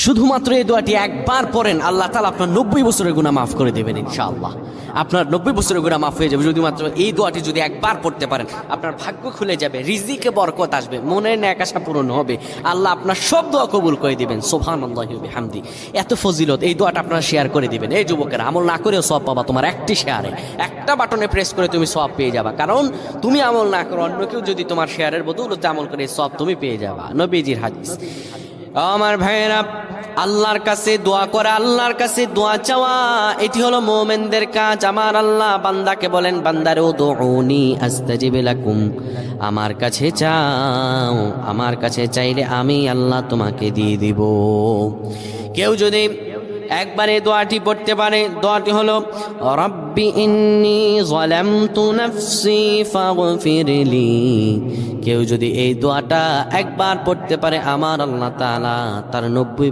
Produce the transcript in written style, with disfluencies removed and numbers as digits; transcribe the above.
শুধুমাত্র এই দোয়াটি একবার পড়েন, আল্লাহ তাআলা আপনার 90 বছরের গুনাহ মাফ করে দেবেন ইনশাআল্লাহ। আপনার 90 বছরের গুনাহ মাফ হয়ে যাবে যদি মাত্র এই দোয়াটি যদি একবার পড়তে পারেন। আপনার ভাগ্য খুলে যাবে, রিজিকে বরকত আসবে, মনের ন্যাক আশা পূরণ হবে, আল্লাহ আপনার সব দোয়া কবুল করে দিবেন। সুবহানাল্লাহি ওয়া বিহামদি। এত ফজিলত, এই দোয়াটা আপনারা শেয়ার করে দিবেন। এই যুবকেরা, আমল না করেও সওয়াব পাবা। তোমার একটি শেয়ারে, একটা বাটনে প্রেস করে তুমি সওয়াব পেয়ে যাবা। কারণ তুমি আমল না করো, অন্য কেউ যদি তোমার শেয়ারের বদৌলতে আমল করে, সওয়াব তুমি পেয়ে যাবা। নবীজির হাদিস। আমার ভাইয়েরা, আল্লাহর কাছে দোয়া করা, আল্লাহর কাছে দোয়া চাওয়া, এটি হলো মুমিনদের কাজ। আমার আল্লাহ বান্দাকে বলেন, বান্দারে উদউনি আস্তাজিব লাকুম, আমার কাছে চাও, আমার কাছে চাইলে আমি আল্লাহ তোমাকে দিয়ে দিব। কেউ যদি একবারে দোয়াটি পড়তে পারে, দোয়াটি হলো রব্বি ইন্নী যালামতু নাফসি ফাগফিরলি। কেউ যদি এই দোয়াটা একবার পড়তে পারে, আমার আল্লাহ তাআলা তার 90